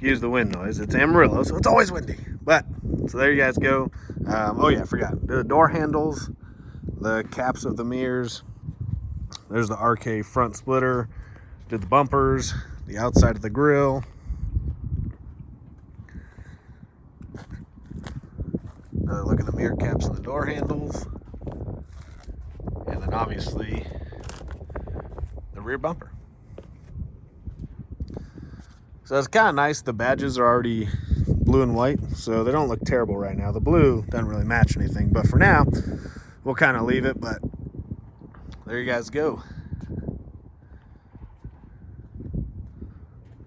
excuse the wind noise. It's Amarillo, so it's always windy. But, so there you guys go. Oh yeah, I forgot. The door handles, the caps of the mirrors. There's the RK front splitter. Did the bumpers, the outside of the grill. Another look at the mirror caps and the door handles. And then obviously the rear bumper. So it's kind of nice. The badges are already blue and white, so they don't look terrible right now. The blue doesn't really match anything, but for now, we'll kind of leave it. But there you guys go.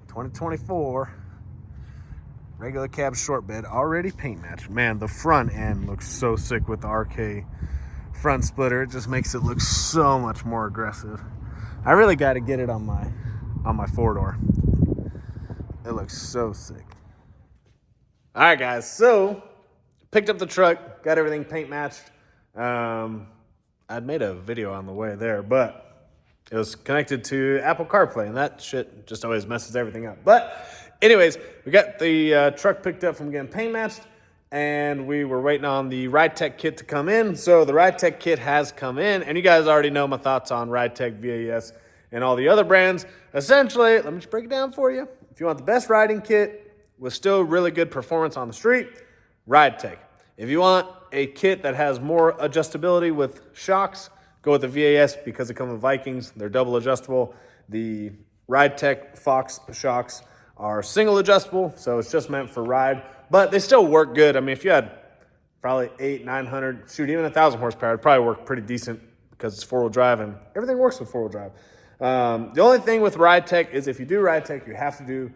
2024 regular cab short bed, already paint matched. Man, the front end looks so sick with the RK front splitter. It just makes it look so much more aggressive. I really got to get it on my four-door. It looks so sick. All right, guys. So picked up the truck, got everything paint matched. I'd made a video on the way there, but it was connected to Apple CarPlay, and that shit just always messes everything up. But anyways, we got the truck picked up from getting paint matched, and we were waiting on the RideTech kit to come in. So the RideTech kit has come in, and you guys already know my thoughts on RideTech, VAS, and all the other brands. Essentially, let me just break it down for you. If you want the best riding kit with still really good performance on the street, RideTech. If you want a kit that has more adjustability with shocks, go with the VAS because they come with Vikings. They're double adjustable. The RideTech Fox shocks are single adjustable, so it's just meant for ride, but they still work good. I mean, if you had probably 800, 900, shoot, even 1,000 horsepower, it'd probably work pretty decent because it's four-wheel drive, and everything works with four-wheel drive. The only thing with RideTech is if you do RideTech, you have to do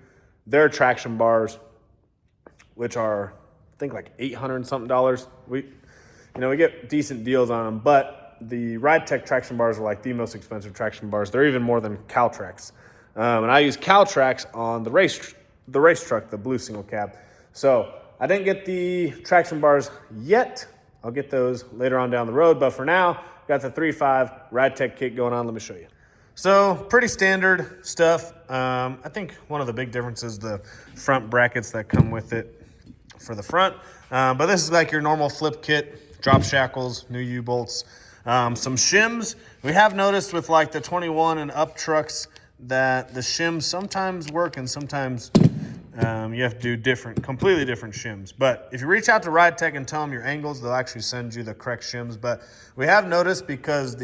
their traction bars, which are, I think, like $800 and something. We get decent deals on them, but the RideTech traction bars are like the most expensive traction bars. They're even more than Caltrax. And I use Caltrax on the race truck, the blue single cab. So I didn't get the traction bars yet. I'll get those later on down the road. But for now, got the 3.5 RideTech kit going on. Let me show you. So pretty standard stuff. I think one of the big differences is the front brackets that come with it for the front. But this is like your normal flip kit, drop shackles, new U-bolts. Some shims. We have noticed with like the 21 and up trucks that the shims sometimes work and sometimes you have to do completely different shims. But if you reach out to RideTech and tell them your angles, they'll actually send you the correct shims. But we have noticed because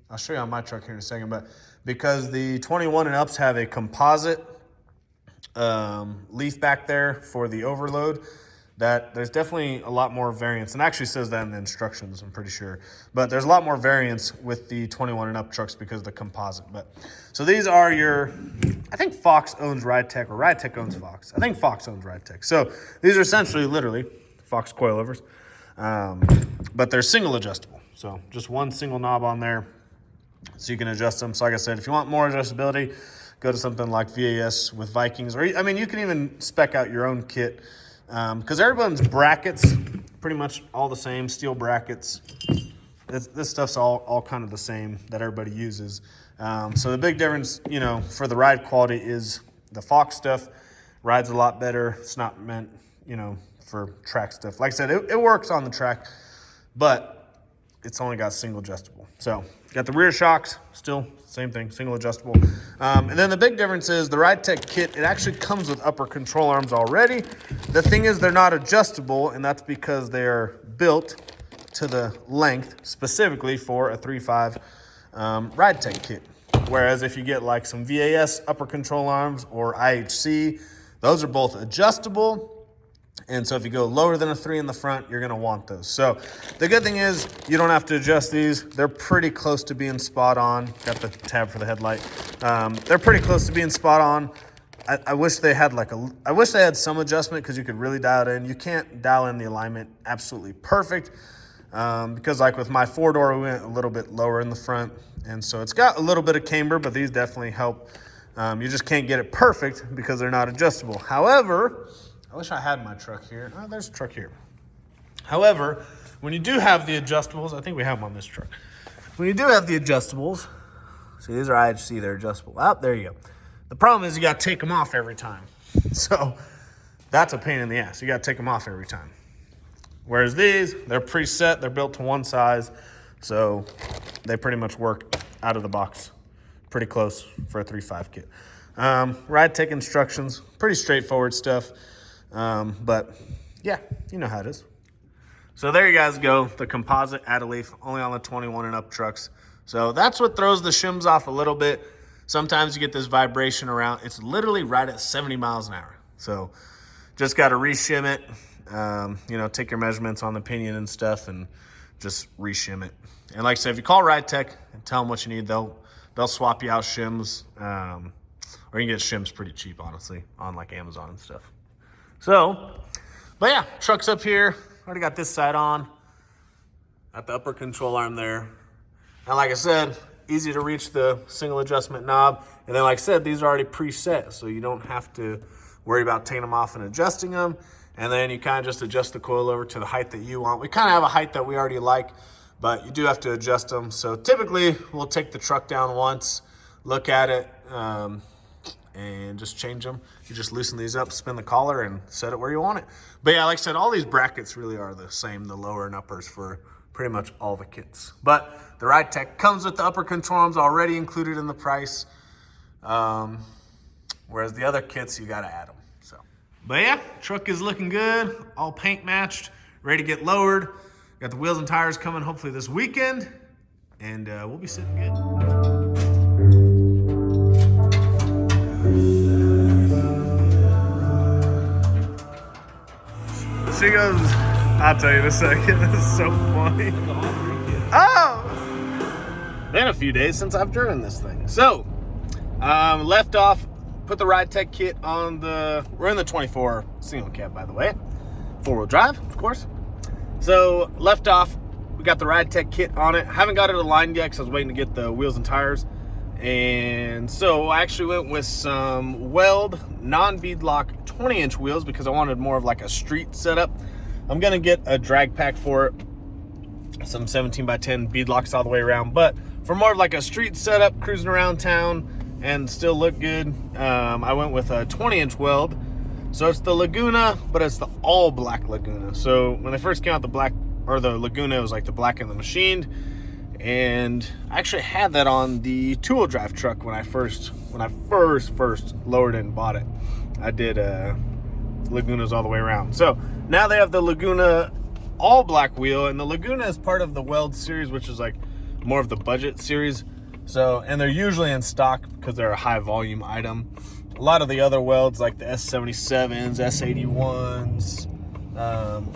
I'll show you on my truck here in a second, but because the 21 and ups have a composite leaf back there for the overload, that there's definitely a lot more variance, and actually says that in the instructions, I'm pretty sure. But there's a lot more variance with the 21 and up trucks because of the composite. But so these are I think Fox owns RideTech, or RideTech owns Fox. I think Fox owns RideTech. So these are essentially literally Fox coilovers, but they're single adjustable. So just one single knob on there, so you can adjust them. So like I said, if you want more adjustability, go to something like VAS with Vikings, or I mean, you can even spec out your own kit. Because everyone's brackets, pretty much all the same, steel brackets. This stuff's all kind of the same that everybody uses. So the big difference, for the ride quality is the Fox stuff rides a lot better. It's not meant, for track stuff. Like I said, it works on the track, but it's only got single adjustable. So got the rear shocks, still same thing, single adjustable. And then the big difference is the RideTech kit, it actually comes with upper control arms already. The thing is they're not adjustable, and that's because they're built to the length specifically for a 3.5 RideTech kit. Whereas if you get like some VAS upper control arms or IHC, those are both adjustable. And so if you go lower than a 3 in the front, you're going to want those. So the good thing is you don't have to adjust these. They're pretty close to being spot on. Got the tab for the headlight. They're pretty close to being spot on. I wish they had some adjustment because you could really dial it in. You can't dial in the alignment absolutely perfect because like with my four-door, we went a little bit lower in the front. And so it's got a little bit of camber, but these definitely help. You just can't get it perfect because they're not adjustable. However, I wish I had my truck here. Oh, there's a truck here. However, when you do have the adjustables, I think we have them on this truck. When you do have the adjustables, see, these are IHC, they're adjustable. Oh, there you go. The problem is you got to take them off every time. So that's a pain in the ass. You got to take them off every time. Whereas these, they're preset, they're built to one size, so they pretty much work out of the box pretty close for a 3.5 kit. RideTech instructions, pretty straightforward stuff, but yeah, you know how it is. So there you guys go, the composite Adaleaf, only on the 21 and up trucks. So that's what throws the shims off a little bit. Sometimes you get this vibration around. It's literally right at 70 miles an hour. So just got to reshim it, take your measurements on the pinion and stuff and just reshim it. And like I said, if you call RideTech and tell them what you need, they'll swap you out shims. Or you can get shims pretty cheap, honestly, on like Amazon and stuff. So, but yeah, truck's up here. Already got this side on. Got the upper control arm there. And like I said, easy to reach the single adjustment knob. And then like I said, these are already preset, so you don't have to worry about taking them off and adjusting them. And then you kind of just adjust the coil over to the height that you want. We kind of have a height that we already like, but you do have to adjust them. So typically we'll take the truck down once, look at it, and just change them. You just loosen these up, spin the collar, and set it where you want it. But yeah, like I said, all these brackets really are the same, the lower and uppers for pretty much all the kits. But the RideTech comes with the upper control arms already included in the price, whereas the other kits, you gotta add them. So, but yeah, truck is looking good, all paint matched, ready to get lowered. Got the wheels and tires coming hopefully this weekend, and we'll be sitting good. She goes, I'll tell you in a second. This is so funny. Oh! Been a few days since I've driven this thing. So, left off, put the RideTech kit on we're in the 24 single cab, by the way. 4-wheel drive, of course. So, left off, we got the RideTech kit on it. I haven't got it aligned yet because I was waiting to get the wheels and tires. And so I actually went with some Weld non-beadlock 20-inch wheels because I wanted more of like a street setup. I'm gonna get a drag pack for it, some 17x10 beadlocks all the way around, but for more of like a street setup, cruising around town and still look good, I went with a 20-inch Weld. So it's the Laguna, but it's the all black Laguna. So when they first came out, the Laguna, it was like the black and the machined. And I actually had that on the 2-wheel drive truck when I first lowered it and bought it. I did Lagunas all the way around. So now they have the Laguna all black wheel, and the Laguna is part of the Weld series, which is like more of the budget series. So, and they're usually in stock because they're a high volume item. A lot of the other Welds like the S77s, S81s,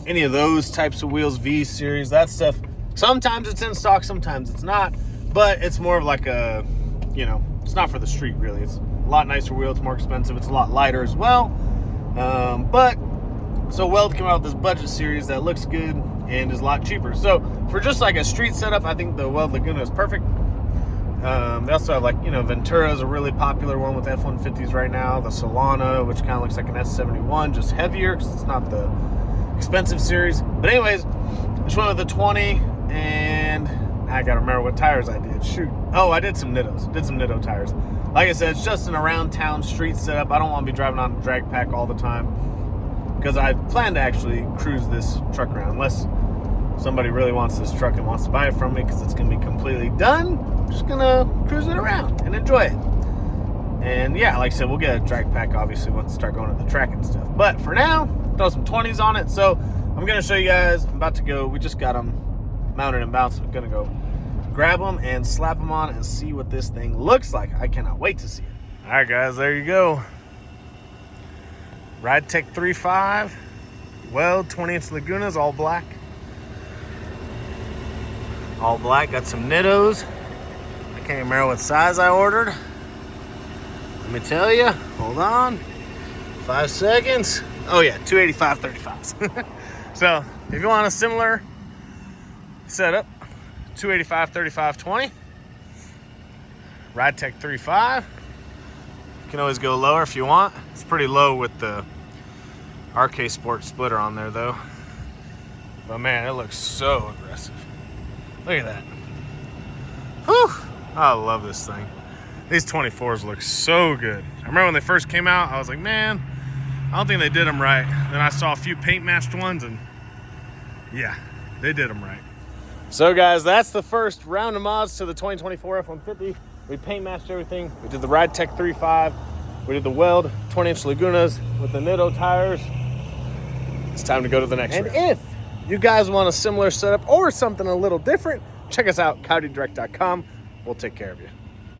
any of those types of wheels, V series, that stuff, sometimes it's in stock, sometimes it's not, but it's more of like a, it's not for the street really. It's a lot nicer wheel, it's more expensive, it's a lot lighter as well. So Weld came out with this budget series that looks good and is a lot cheaper. So for just like a street setup, I think the Weld Laguna is perfect. They also have like, Ventura is a really popular one with F-150s right now. The Solana, which kind of looks like an S71, just heavier because it's not the expensive series. But anyways, just went with the 20, and I gotta remember what tires I did. Shoot. Oh, I did some Nittos. Did some Nitto tires. Like I said, it's just an around town street setup. I don't want to be driving on a drag pack all the time because I plan to actually cruise this truck around unless somebody really wants this truck and wants to buy it from me because it's gonna be completely done. I'm just gonna cruise it around and enjoy it. And yeah, like I said, we'll get a drag pack obviously once we start going to the track and stuff. But for now, throw some 20s on it. So I'm gonna show you guys. I'm about to go. We just got them mounted and bounced. I'm gonna go grab them and slap them on and see what this thing looks like. I cannot wait to see it. All right, guys, there you go. RideTech 3.5 Weld 20-inch Lagunas, all black. All black. Got some Nittos. I can't remember what size I ordered. Let me tell you. Hold on. 5 seconds. Oh yeah, 285 35s. So if you want a similar setup, 285 35 20. RideTech 3.5. You can always go lower if you want. It's pretty low with the RK Sport splitter on there though. But man, it looks so aggressive. Look at that. Whew. I love this thing. These 24s look so good. I remember when they first came out, I was like, man, I don't think they did them right. Then I saw a few paint matched ones, and yeah, they did them right. So guys, that's the first round of mods to the 2024 F-150. We paint matched everything. We did the RideTech 3.5. We did the Weld 20-inch Lagunas with the Nitto tires. It's time to go to the next round. And if you guys want a similar setup or something a little different, check us out, CoyoteDirect.com. We'll take care of you.